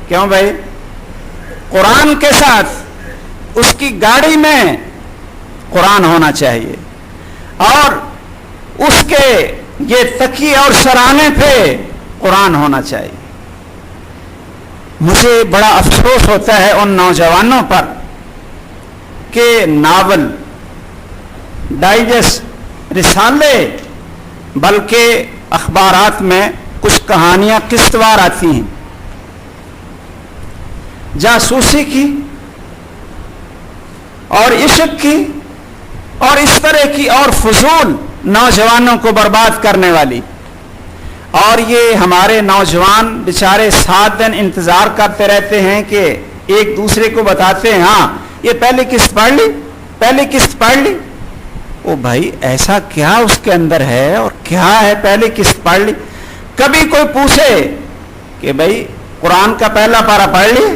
کیوں بھائی؟ قرآن کے ساتھ اس کی گاڑی میں قرآن ہونا چاہیے، اور اس کے یہ تکیے اور سرانے پہ قرآن ہونا چاہیے۔ مجھے بڑا افسوس ہوتا ہے ان نوجوانوں پر کہ ناول، ڈائجسٹ، رسالے، بلکہ اخبارات میں کچھ کہانیاں قسط وار آتی ہیں جاسوسی کی اور عشق کی اور اس طرح کی اور فضول نوجوانوں کو برباد کرنے والی، اور یہ ہمارے نوجوان بیچارے 7 دن انتظار کرتے رہتے ہیں کہ ایک دوسرے کو بتاتے ہیں ہاں یہ پہلی قسط پڑھ لی، پہلی قسط پڑھ لی۔ او بھائی ایسا کیا اس کے اندر ہے اور کیا ہے پہلی قسط پڑھ لی؟ کبھی کوئی پوچھے کہ بھائی قرآن کا پہلا پارہ پڑھ لی،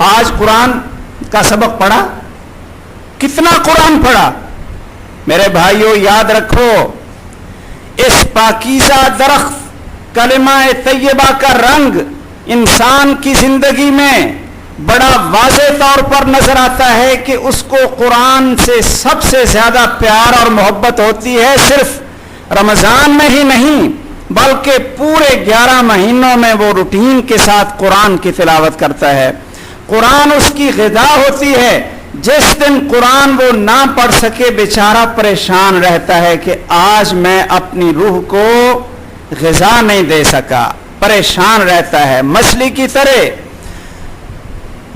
آج قرآن کا سبق پڑھا، کتنا قرآن پڑھا؟ میرے بھائیوں یاد رکھو، اس پاکیزہ درخت کلمہ طیبہ کا رنگ انسان کی زندگی میں بڑا واضح طور پر نظر آتا ہے کہ اس کو قرآن سے سب سے زیادہ پیار اور محبت ہوتی ہے، صرف رمضان میں ہی نہیں بلکہ پورے 11 مہینوں میں وہ روٹین کے ساتھ قرآن کی تلاوت کرتا ہے۔ قرآن اس کی غذا ہوتی ہے۔ جس دن قرآن وہ نہ پڑھ سکے بیچارہ پریشان رہتا ہے کہ آج میں اپنی روح کو غذا نہیں دے سکا، پریشان رہتا ہے، مچھلی کی طرح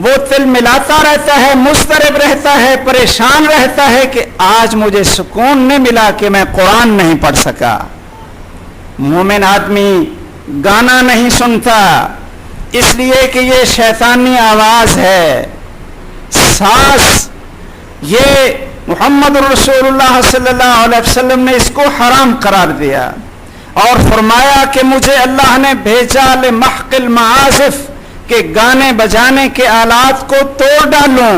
وہ تل ملاتا رہتا ہے، مضطرب رہتا ہے، پریشان رہتا ہے کہ آج مجھے سکون نہیں ملا کہ میں قرآن نہیں پڑھ سکا۔ مومن آدمی گانا نہیں سنتا، اس لیے کہ یہ شیطانی آواز ہے، ساز، یہ محمد رسول اللہ صلی اللہ علیہ وسلم نے اس کو حرام قرار دیا اور فرمایا کہ مجھے اللہ نے بھیجا لمحق المعازف، کہ گانے بجانے کے آلات کو توڑ ڈالوں۔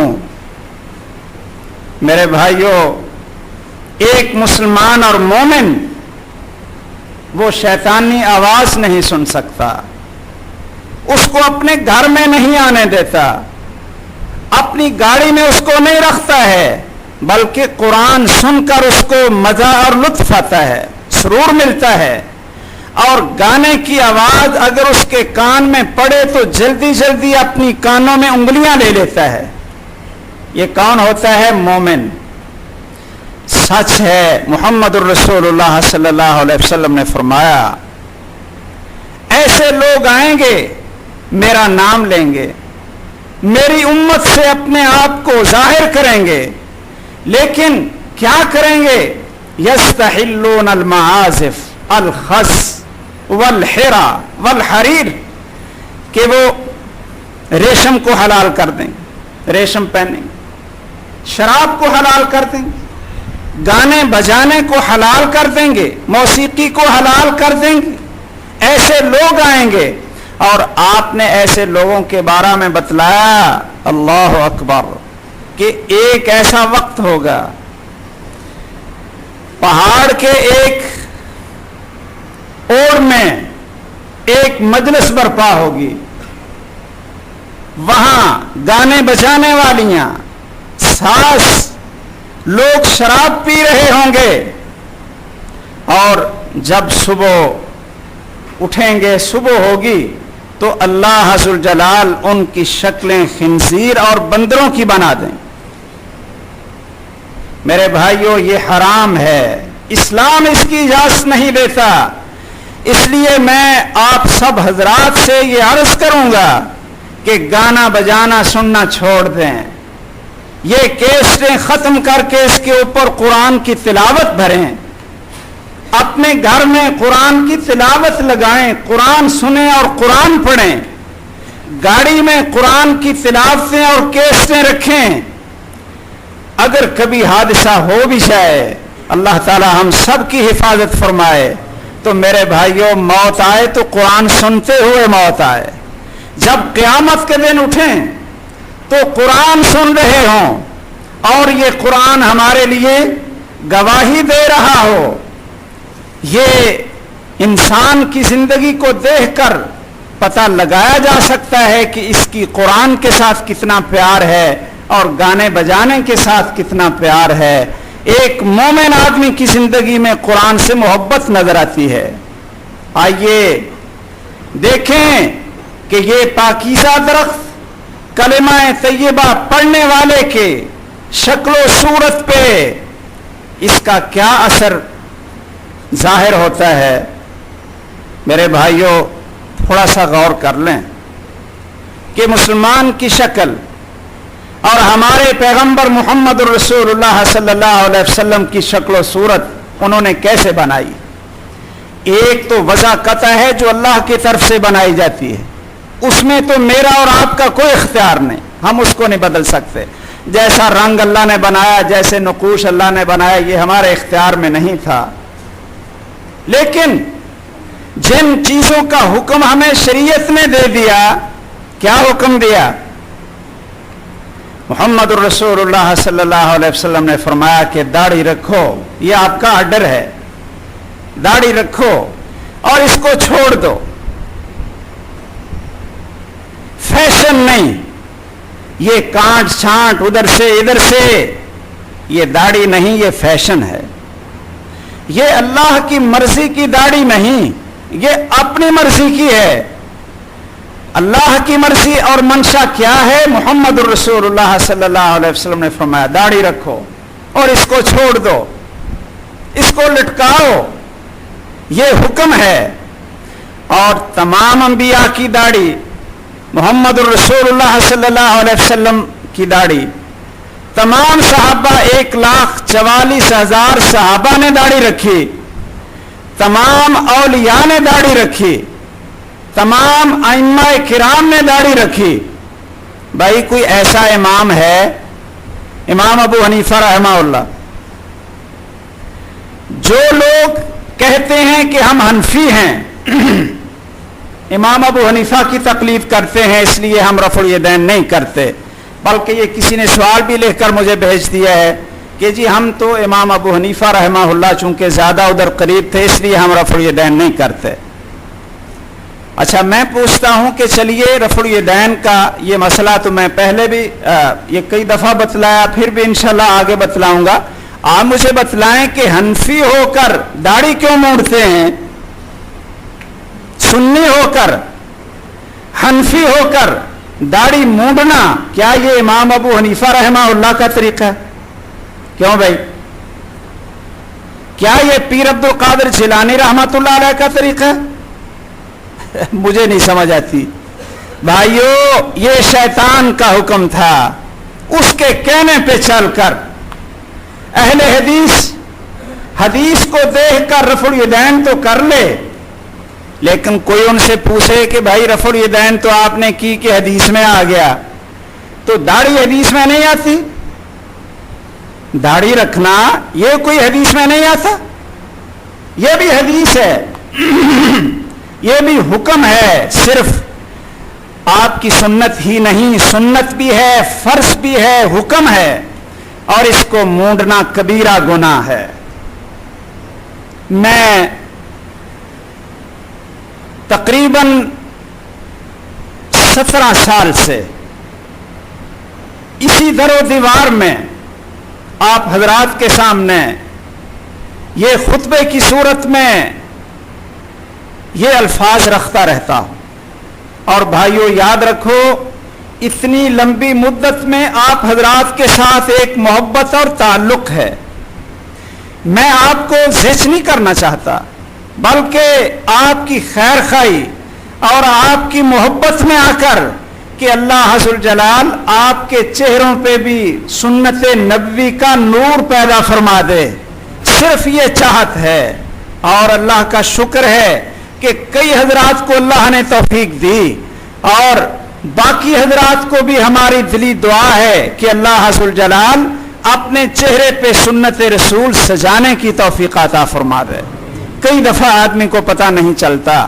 میرے بھائیوں، ایک مسلمان اور مومن وہ شیطانی آواز نہیں سن سکتا، اس کو اپنے گھر میں نہیں آنے دیتا، اپنی گاڑی میں اس کو نہیں رکھتا ہے، بلکہ قرآن سن کر اس کو مزہ اور لطف آتا ہے، سرور ملتا ہے، اور گانے کی آواز اگر اس کے کان میں پڑے تو جلدی جلدی اپنی کانوں میں انگلیاں لے لیتا ہے۔ یہ کون ہوتا ہے؟ مومن۔ سچ ہے، محمد الرسول اللہ صلی اللہ علیہ وسلم نے فرمایا ایسے لوگ آئیں گے میرا نام لیں گے، میری امت سے اپنے آپ کو ظاہر کریں گے، لیکن کیا کریں گے؟ یستحلون المعازف الخس والحرا والحریر، کہ وہ ریشم کو حلال کر دیں گے، ریشم پہنیں گے، شراب کو حلال کر دیں گے، گانے بجانے کو حلال کر دیں گے، موسیقی کو حلال کر دیں گے۔ ایسے لوگ آئیں گے، اور آپ نے ایسے لوگوں کے بارے میں بتلایا، اللہ اکبر، کہ ایک ایسا وقت ہوگا پہاڑ کے ایک اوڑ میں ایک مجلس برپا ہوگی، وہاں گانے بجانے والیاں، ساز، لوگ شراب پی رہے ہوں گے، اور جب صبح اٹھیں گے، صبح ہوگی تو اللہ ذو جلال ان کی شکلیں خنزیر اور بندروں کی بنا دیں۔ میرے بھائیوں، یہ حرام ہے، اسلام اس کی اجازت نہیں دیتا۔ اس لیے میں آپ سب حضرات سے یہ عرض کروں گا کہ گانا بجانا سننا چھوڑ دیں، یہ کیسٹیں ختم کر کے اس کے اوپر قرآن کی تلاوت بھریں، اپنے گھر میں قرآن کی تلاوت لگائیں، قرآن سنیں اور قرآن پڑھیں، گاڑی میں قرآن کی تلاوتیں اور کیسٹیں رکھیں۔ اگر کبھی حادثہ ہو بھی جائے، اللہ تعالی ہم سب کی حفاظت فرمائے، تو میرے بھائیوں موت آئے تو قرآن سنتے ہوئے موت آئے۔ جب قیامت کے دن اٹھیں تو قرآن سن رہے ہوں اور یہ قرآن ہمارے لیے گواہی دے رہا ہو۔ یہ انسان کی زندگی کو دیکھ کر پتہ لگایا جا سکتا ہے کہ اس کی قرآن کے ساتھ کتنا پیار ہے اور گانے بجانے کے ساتھ کتنا پیار ہے. ایک مومن آدمی کی زندگی میں قرآن سے محبت نظر آتی ہے. آئیے دیکھیں کہ یہ پاکیزہ درخت کلمہ طیبہ پڑھنے والے کے شکل و صورت پہ اس کا کیا اثر ظاہر ہوتا ہے. میرے بھائیوں تھوڑا سا غور کر لیں کہ مسلمان کی شکل اور ہمارے پیغمبر محمد الرسول اللہ صلی اللہ علیہ وسلم کی شکل و صورت انہوں نے کیسے بنائی. ایک تو وضع قطع ہے جو اللہ کی طرف سے بنائی جاتی ہے, اس میں تو میرا اور آپ کا کوئی اختیار نہیں, ہم اس کو نہیں بدل سکتے. جیسا رنگ اللہ نے بنایا, جیسے نقوش اللہ نے بنایا, یہ ہمارے اختیار میں نہیں تھا. لیکن جن چیزوں کا حکم ہمیں شریعت نے دے دیا, کیا حکم دیا؟ محمد الرسول اللہ صلی اللہ علیہ وسلم نے فرمایا کہ داڑھی رکھو, یہ آپ کا آرڈر ہے, داڑھی رکھو اور اس کو چھوڑ دو. فیشن نہیں, یہ کانٹ چھانٹ ادھر سے ادھر سے, یہ داڑھی نہیں, یہ فیشن ہے. یہ اللہ کی مرضی کی داڑھی نہیں, یہ اپنی مرضی کی ہے. اللہ کی مرضی اور منشا کیا ہے؟ محمد الرسول اللہ صلی اللہ علیہ وسلم نے فرمایا داڑھی رکھو اور اس کو چھوڑ دو, اس کو لٹکاؤ, یہ حکم ہے. اور تمام انبیاء کی داڑھی, محمد الرسول اللہ صلی اللہ علیہ وسلم کی داڑھی, تمام صحابہ 1,44,000 صحابہ نے داڑھی رکھی, تمام اولیاء نے داڑھی رکھی, تمام ائمہ کرام نے داڑھی رکھی. بھائی کوئی ایسا امام ہے, امام ابو حنیفہ رحمہ اللہ, جو لوگ کہتے ہیں کہ ہم حنفی ہیں, امام ابو حنیفہ کی تقلید کرتے ہیں اس لیے ہم رفع الیدین نہیں کرتے, بلکہ یہ کسی نے سوال بھی لکھ کر مجھے بھیج دیا ہے کہ جی ہم تو امام ابو حنیفہ رحمہ اللہ چونکہ زیادہ ادھر قریب تھے اس لیے ہم رفع الیدین نہیں کرتے. اچھا میں پوچھتا ہوں کہ چلیے رفع الیدین کا یہ مسئلہ تو میں پہلے بھی یہ کئی دفعہ بتلایا, پھر بھی انشاءاللہ آگے بتلاؤں گا. آپ مجھے بتلائیں کہ حنفی ہو کر داڑھی کیوں موڑتے ہیں؟ سنی ہو کر, حنفی ہو کر داڑھی مونڈنا, کیا یہ امام ابو حنیفہ رحمہ اللہ کا طریقہ ہے؟ کیوں بھائی, کیا یہ پیر عبد القادر جیلانی رحمۃ اللہ علیہ کا طریقہ ہے؟ مجھے نہیں سمجھ آتی. بھائیو یہ شیطان کا حکم تھا, اس کے کہنے پہ چل کر اہل حدیث کو دیکھ کر رفع الیدین تو کر لے, لیکن کوئی ان سے پوچھے کہ بھائی رفع الیدین تو آپ نے کی کہ حدیث میں آ گیا, تو داڑھی حدیث میں نہیں آتی؟ داڑھی رکھنا یہ کوئی حدیث میں نہیں آتا, یہ بھی حدیث ہے, یہ بھی حکم ہے. صرف آپ کی سنت ہی نہیں, سنت بھی ہے, فرض بھی ہے, حکم ہے, اور اس کو مونڈنا کبیرہ گناہ ہے. میں تقریباً 17 سال سے اسی در و دیوار میں آپ حضرات کے سامنے یہ خطبے کی صورت میں یہ الفاظ رکھتا رہتا ہوں. اور بھائیو یاد رکھو, اتنی لمبی مدت میں آپ حضرات کے ساتھ ایک محبت اور تعلق ہے. میں آپ کو زج نہیں کرنا چاہتا, بلکہ آپ کی خیر خواہی اور آپ کی محبت میں آ کر کہ اللہ ذو الجلال آپ کے چہروں پہ بھی سنت نبوی کا نور پیدا فرما دے, صرف یہ چاہت ہے. اور اللہ کا شکر ہے کہ کئی حضرات کو اللہ نے توفیق دی, اور باقی حضرات کو بھی ہماری دلی دعا ہے کہ اللہ ذو الجلال اپنے چہرے پہ سنت رسول سجانے کی توفیق عطا فرما دے. کئی دفعہ آدمی کو پتہ نہیں چلتا.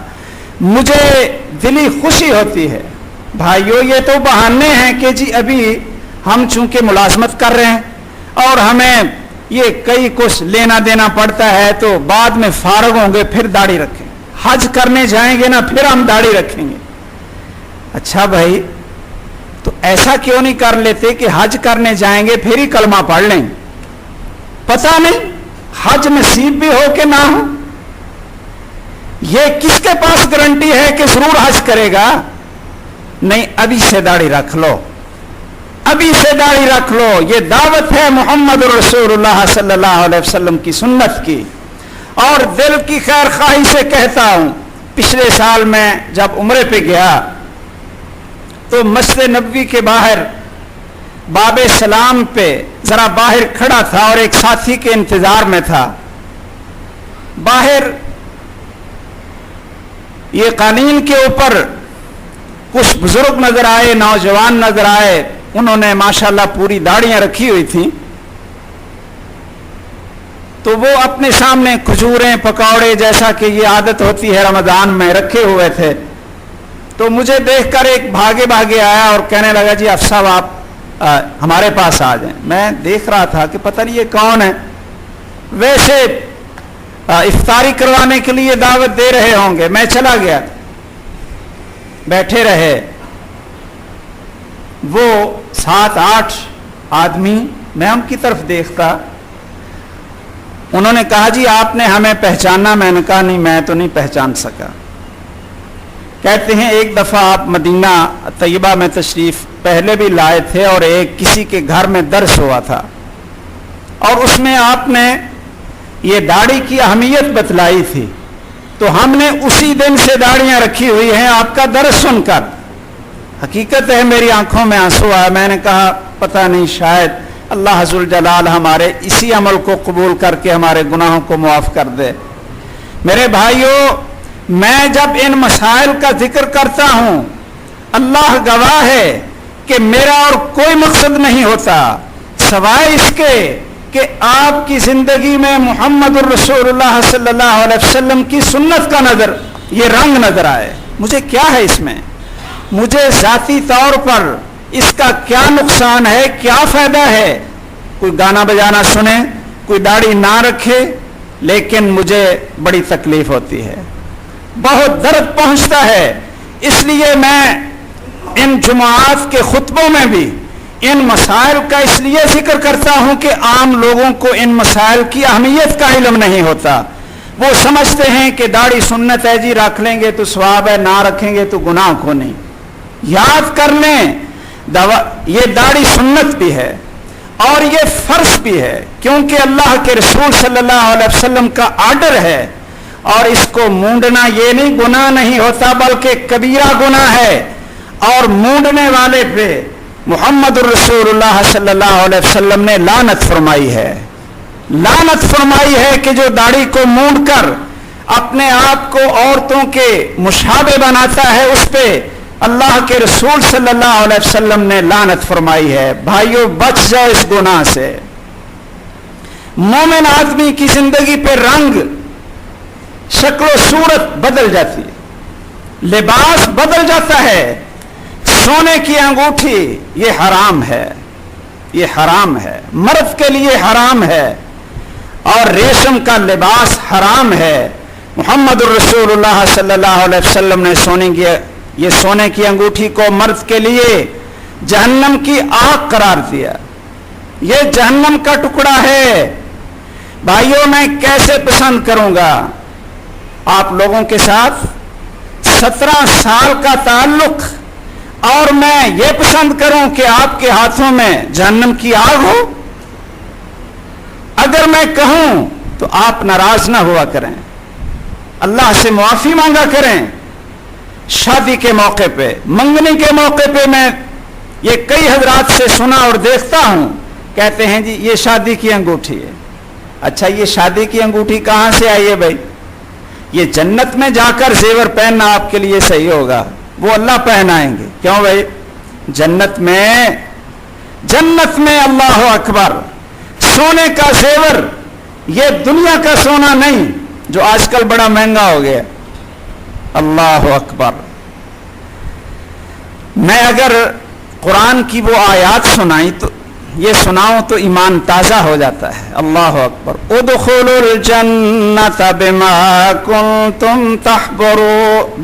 مجھے دلی خوشی ہوتی ہے بھائیو, یہ تو بہانے ہیں کہ جی ابھی ہم چونکہ ملازمت کر رہے ہیں اور ہمیں یہ کئی کچھ لینا دینا پڑتا ہے, تو بعد میں فارغ ہوں گے پھر داڑھی رکھیں, حج کرنے جائیں گے نا پھر ہم داڑھی رکھیں گے. اچھا بھائی تو ایسا کیوں نہیں کر لیتے کہ حج کرنے جائیں گے پھر ہی کلمہ پڑھ لیں؟ پتہ نہیں حج نصیب بھی ہو کہ نہ ہو، یہ کس کے پاس گارنٹی ہے کہ ضرور حج کرے گا؟ نہیں، ابھی سے داڑھی رکھ لو، ابھی سے داڑھی رکھ لو، یہ دعوت ہے محمد رسول اللہ صلی اللہ علیہ وسلم کی سنت کی۔ اور دل کی خیر خواہی سے کہتا ہوں، پچھلے سال میں جب عمرے پہ گیا تو مسجد نبوی کے باہر باب سلام پہ ذرا باہر کھڑا تھا اور ایک ساتھی کے انتظار میں تھا۔ باہر یہ قالین کے اوپر کچھ بزرگ نظر آئے، نوجوان نظر آئے، انہوں نے ماشاءاللہ پوری داڑیاں رکھی ہوئی تھیں، تو وہ اپنے سامنے کھجوریں پکوڑے جیسا کہ یہ عادت ہوتی ہے رمضان میں رکھے ہوئے تھے۔ تو مجھے دیکھ کر ایک بھاگے بھاگے آیا اور کہنے لگا جی افسر صاحب آپ ہمارے پاس آ جائیں۔ میں دیکھ رہا تھا کہ پتہ نہیں یہ کون ہے، ویسے افطاری کروانے کے لیے دعوت دے رہے ہوں گے۔ میں چلا گیا، بیٹھے رہے وہ 7-8 آدمی، میں ان کی طرف دیکھتا، انہوں نے کہا جی آپ نے ہمیں پہچانا؟ میں نے کہا نہیں میں تو نہیں پہچان سکا۔ کہتے ہیں ایک دفعہ آپ مدینہ طیبہ میں تشریف پہلے بھی لائے تھے اور ایک کسی کے گھر میں درس ہوا تھا، اور اس میں آپ نے یہ داڑھی کی اہمیت بتلائی تھی، تو ہم نے اسی دن سے داڑیاں رکھی ہوئی ہیں آپ کا درس سن کر۔ حقیقت ہے میری آنکھوں میں آنسو آیا، میں نے کہا پتہ نہیں شاید اللہ ذوالجلال ہمارے اسی عمل کو قبول کر کے ہمارے گناہوں کو معاف کر دے۔ میرے بھائیوں، میں جب ان مسائل کا ذکر کرتا ہوں، اللہ گواہ ہے کہ میرا اور کوئی مقصد نہیں ہوتا سوائے اس کے کہ آپ کی زندگی میں محمد الرسول اللہ صلی اللہ علیہ وسلم کی سنت کا یہ رنگ نظر آئے۔ مجھے کیا ہے اس میں؟ مجھے ذاتی طور پر اس کا کیا نقصان ہے، کیا فائدہ ہے؟ کوئی گانا بجانا سنے، کوئی داڑھی نہ رکھے، لیکن مجھے بڑی تکلیف ہوتی ہے، بہت درد پہنچتا ہے۔ اس لیے میں ان جمعات کے خطبوں میں بھی ان مسائل کا اس لیے ذکر کرتا ہوں کہ عام لوگوں کو ان مسائل کی اہمیت کا علم نہیں ہوتا۔ وہ سمجھتے ہیں کہ داڑھی سنت ہے جی رکھ لیں گے تو ثواب ہے، نہ رکھیں گے تو گناہ کو نہیں۔ یاد کر لیں یہ داڑھی سنت بھی ہے اور یہ فرض بھی ہے، کیونکہ اللہ کے رسول صلی اللہ علیہ وسلم کا آرڈر ہے، اور اس کو مونڈنا یہ نہیں گناہ نہیں ہوتا بلکہ کبیرہ گناہ ہے، اور مونڈنے والے پہ محمد الرسول اللہ صلی اللہ علیہ وسلم نے لعنت فرمائی ہے، لعنت فرمائی ہے کہ جو داڑھی کو مونڈ کر اپنے آپ کو عورتوں کے مشابہ بناتا ہے، اس پہ اللہ کے رسول صلی اللہ علیہ وسلم نے لعنت فرمائی ہے۔ بھائیو بچ جاؤ اس گناہ سے۔ مومن آدمی کی زندگی پہ رنگ، شکل و صورت بدل جاتی ہے، لباس بدل جاتا ہے۔ سونے کی انگوٹھی یہ حرام ہے، یہ حرام ہے، مرد کے لیے حرام ہے، اور ریشم کا لباس حرام ہے۔ محمد الرسول اللہ صلی اللہ علیہ وسلم نے سونے کی انگوٹھی کو مرد کے لیے جہنم کی آگ قرار دیا، یہ جہنم کا ٹکڑا ہے۔ بھائیوں میں کیسے پسند کروں گا آپ لوگوں کے ساتھ 17 سال کا تعلق، اور میں یہ پسند کروں کہ آپ کے ہاتھوں میں جہنم کی آگ ہو؟ اگر میں کہوں تو آپ ناراض نہ ہوا کریں، اللہ سے معافی مانگا کریں۔ شادی کے موقع پہ، منگنی کے موقع پہ میں یہ کئی حضرات سے سنا اور دیکھتا ہوں، کہتے ہیں جی یہ شادی کی انگوٹھی ہے۔ اچھا یہ شادی کی انگوٹھی کہاں سے آئی ہے بھائی؟ یہ جنت میں جا کر زیور پہننا آپ کے لیے صحیح ہوگا، وہ اللہ پہنائیں گے۔ کیوں بھائی؟ جنت میں اللہ اکبر سونے کا زیور، یہ دنیا کا سونا نہیں جو آج کل بڑا مہنگا ہو گیا۔ اللہ اکبر۔ میں اگر قرآن کی وہ آیات سناؤں تو ایمان تازہ ہو جاتا ہے۔ اللہ اکبر۔ ادخلوا الجنۃ بما کنتم تحبرون